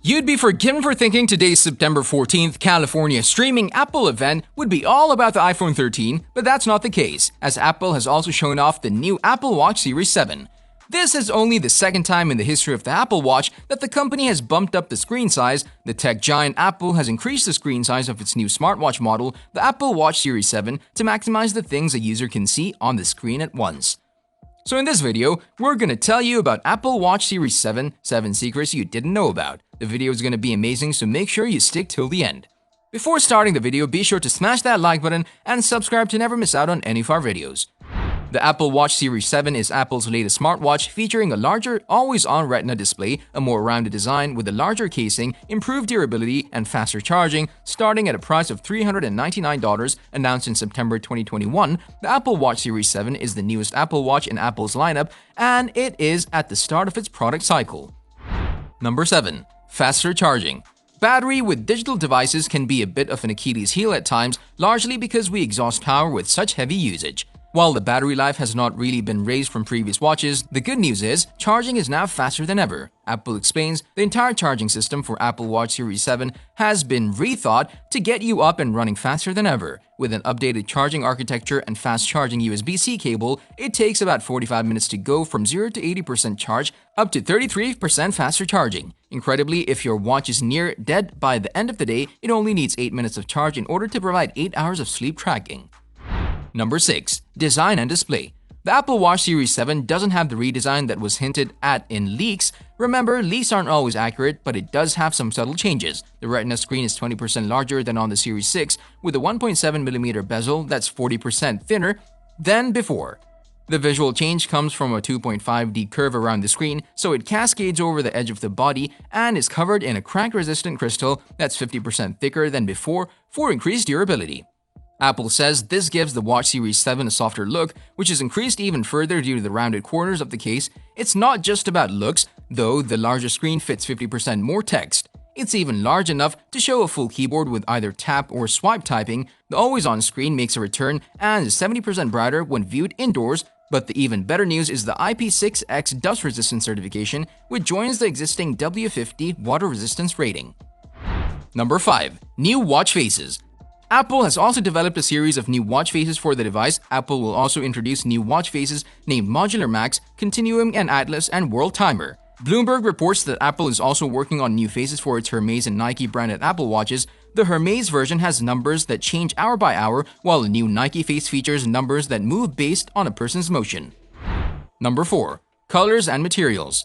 You'd be forgiven for thinking today's September 14th California streaming Apple event would be all about the iPhone 13, but that's not the case, as Apple has also shown off the new Apple Watch Series 7. This is only the second time in the history of the Apple Watch that the company has bumped up the screen size. The tech giant Apple has increased the screen size of its new smartwatch model, the Apple Watch Series 7, to maximize the things a user can see on the screen at once. So in this video, we're gonna tell you about Apple Watch Series 7, 7 secrets you didn't know about. The video is gonna be amazing, so make sure you stick till the end. Before starting the video, be sure to smash that like button and subscribe to never miss out on any of our videos. The Apple Watch Series 7 is Apple's latest smartwatch, featuring a larger, always-on Retina display, a more rounded design with a larger casing, improved durability, and faster charging. Starting at a price of $399, announced in September 2021, the Apple Watch Series 7 is the newest Apple Watch in Apple's lineup, and it is at the start of its product cycle. Number 7. Faster charging. Battery with digital devices can be a bit of an Achilles heel at times, largely because we exhaust power with such heavy usage. While the battery life has not really been raised from previous watches, the good news is charging is now faster than ever. Apple explains the entire charging system for Apple Watch Series 7 has been rethought to get you up and running faster than ever. With an updated charging architecture and fast charging USB-C cable, it takes about 45 minutes to go from 0 to 80% charge up to 33% faster charging. Incredibly, if your watch is near dead by the end of the day, it only needs 8 minutes of charge in order to provide 8 hours of sleep tracking. Number 6. Design and display. The Apple Watch Series 7 doesn't have the redesign that was hinted at in leaks. Remember, leaks aren't always accurate, but it does have some subtle changes. The Retina screen is 20% larger than on the Series 6, with a 1.7mm bezel that's 40% thinner than before. The visual change comes from a 2.5D curve around the screen, so it cascades over the edge of the body and is covered in a crack-resistant crystal that's 50% thicker than before for increased durability. Apple says this gives the Watch Series 7 a softer look, which is increased even further due to the rounded corners of the case. It's not just about looks, though the larger screen fits 50% more text. It's even large enough to show a full keyboard with either tap or swipe typing. The always-on screen makes a return and is 70% brighter when viewed indoors. But the even better news is the IP6X dust resistance certification, which joins the existing W50 water resistance rating. Number 5. New watch faces. Apple has also developed a series of new watch faces for the device. Apple will also introduce new watch faces named Modular Max, Continuum and Atlas, and World Timer. Bloomberg reports that Apple is also working on new faces for its Hermes and Nike branded Apple watches. The Hermes version has numbers that change hour by hour, while the new Nike face features numbers that move based on a person's motion. Number 4. Colors and materials.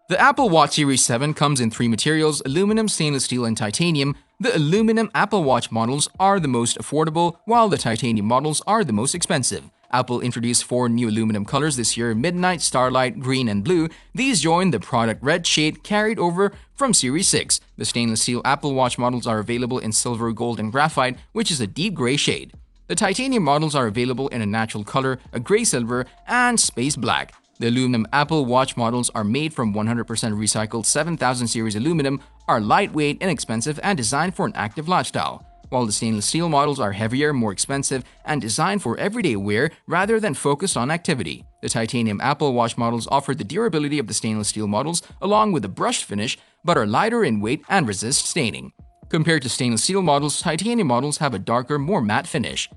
The Apple Watch Series 7 comes in 3 materials: aluminum, stainless steel, and titanium. The aluminum Apple Watch models are the most affordable, while the titanium models are the most expensive. Apple introduced 4 new aluminum colors this year: Midnight, Starlight, Green, and Blue. These join the product red shade carried over from Series 6. The stainless steel Apple Watch models are available in silver, gold, and graphite, which is a deep gray shade. The titanium models are available in a natural color, a gray silver, and space black. The aluminum Apple Watch models are made from 100% recycled 7000 series aluminum, are lightweight, inexpensive, and designed for an active lifestyle, while the stainless steel models are heavier, more expensive, and designed for everyday wear rather than focused on activity. The titanium Apple Watch models offer the durability of the stainless steel models along with a brushed finish, but are lighter in weight and resist staining. Compared to stainless steel models, titanium models have a darker, more matte finish.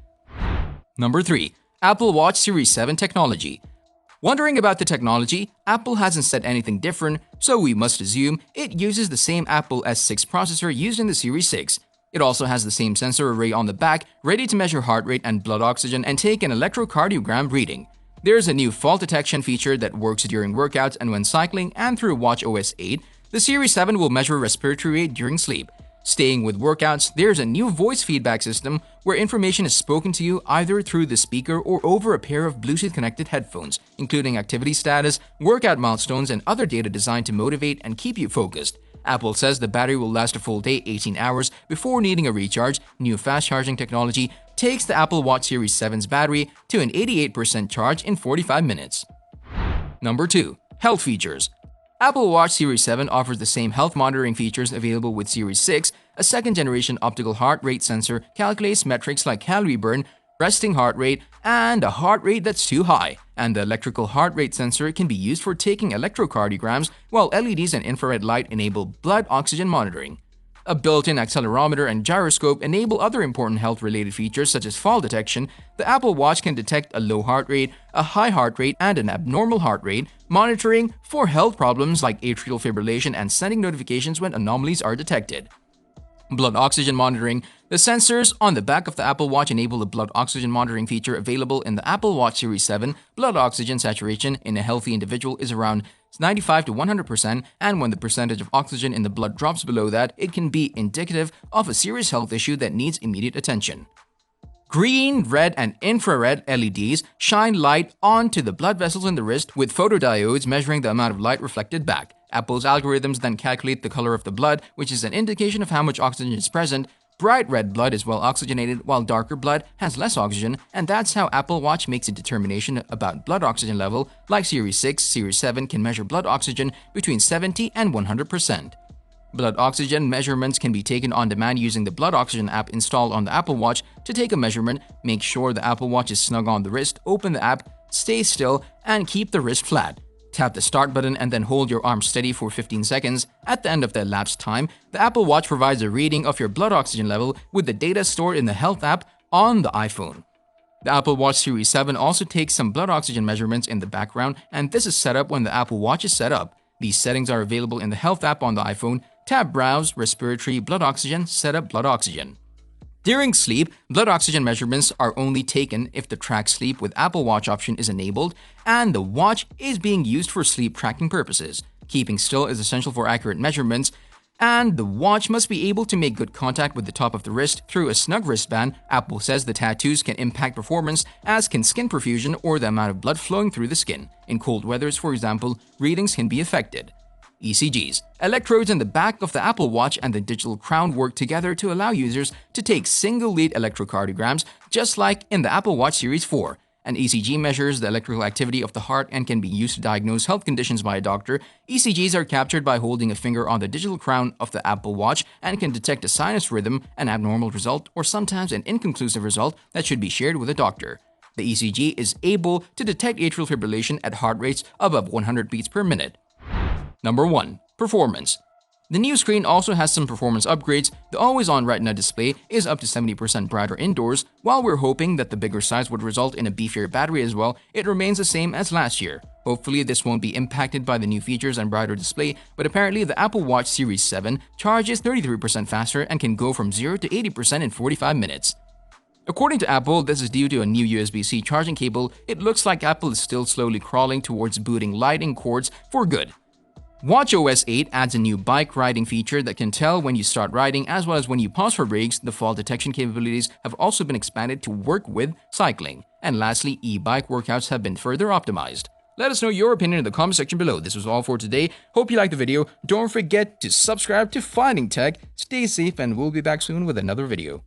Number 3. Apple Watch Series 7 technology. Wondering about the technology? Apple hasn't said anything different, so we must assume it uses the same Apple S6 processor used in the Series 6. It also has the same sensor array on the back, ready to measure heart rate and blood oxygen and take an electrocardiogram reading. There's a new fault detection feature that works during workouts and when cycling, and through watchOS 8, the Series 7 will measure respiratory rate during sleep. Staying with workouts, there's a new voice feedback system where information is spoken to you either through the speaker or over a pair of Bluetooth-connected headphones, including activity status, workout milestones, and other data designed to motivate and keep you focused. Apple says the battery will last a full day, 18 hours, before needing a recharge. New fast charging technology takes the Apple Watch Series 7's battery to an 88% charge in 45 minutes. Number 2. Health features. Apple Watch Series 7 offers the same health monitoring features available with Series 6. A second-generation optical heart rate sensor calculates metrics like calorie burn, resting heart rate, and a heart rate that's too high. And the electrical heart rate sensor can be used for taking electrocardiograms, while LEDs and infrared light enable blood oxygen monitoring. A built-in accelerometer and gyroscope enable other important health-related features such as fall detection. The Apple Watch can detect a low heart rate, a high heart rate, and an abnormal heart rate, monitoring for health problems like atrial fibrillation and sending notifications when anomalies are detected. Blood oxygen monitoring. The sensors on the back of the Apple Watch enable the blood oxygen monitoring feature available in the Apple Watch Series 7. Blood oxygen saturation in a healthy individual is around 95 to 100%, and when the percentage of oxygen in the blood drops below that, it can be indicative of a serious health issue that needs immediate attention. Green, red, and infrared LEDs shine light onto the blood vessels in the wrist with photodiodes measuring the amount of light reflected back. Apple's algorithms then calculate the color of the blood, which is an indication of how much oxygen is present. Bright red blood is well oxygenated, while darker blood has less oxygen, and that's how Apple Watch makes a determination about blood oxygen level. Like Series 6, Series 7 can measure blood oxygen between 70 and 100%. Blood oxygen measurements can be taken on demand using the Blood Oxygen app installed on the Apple Watch. To take a measurement, make sure the Apple Watch is snug on the wrist, open the app, stay still, and keep the wrist flat. Tap the start button and then hold your arm steady for 15 seconds. At the end of the elapsed time, the Apple Watch provides a reading of your blood oxygen level with the data stored in the Health app on the iPhone. The Apple Watch Series 7 also takes some blood oxygen measurements in the background, and this is set up when the Apple Watch is set up. These settings are available in the Health app on the iPhone. Tap Browse, Respiratory, Blood Oxygen, Set up Blood Oxygen. During sleep, blood oxygen measurements are only taken if the Track Sleep with Apple Watch option is enabled and the watch is being used for sleep tracking purposes. Keeping still is essential for accurate measurements, and the watch must be able to make good contact with the top of the wrist through a snug wristband. Apple says the tattoos can impact performance, as can skin perfusion or the amount of blood flowing through the skin. In cold weathers, for example, readings can be affected. ECGs. Electrodes in the back of the Apple Watch and the digital crown work together to allow users to take single-lead electrocardiograms, just like in the Apple Watch Series 4. An ECG measures the electrical activity of the heart and can be used to diagnose health conditions by a doctor. ECGs are captured by holding a finger on the digital crown of the Apple Watch and can detect a sinus rhythm, an abnormal result, or sometimes an inconclusive result that should be shared with a doctor. The ECG is able to detect atrial fibrillation at heart rates above 100 beats per minute. Number 1. Performance. The new screen also has some performance upgrades. The always-on Retina display is up to 70% brighter indoors. While we're hoping that the bigger size would result in a beefier battery as well, it remains the same as last year. Hopefully, this won't be impacted by the new features and brighter display, but apparently the Apple Watch Series 7 charges 33% faster and can go from 0 to 80% in 45 minutes. According to Apple, this is due to a new USB-C charging cable. It looks like Apple is still slowly crawling towards booting Lightning cords for good. watchOS 8 adds a new bike riding feature that can tell when you start riding as well as when you pause for breaks. The fall detection capabilities have also been expanded to work with cycling. And lastly, e-bike workouts have been further optimized. Let us know your opinion in the comment section below. This was all for today. Hope you liked the video. Don't forget to subscribe to Finding Tech. Stay safe and we'll be back soon with another video.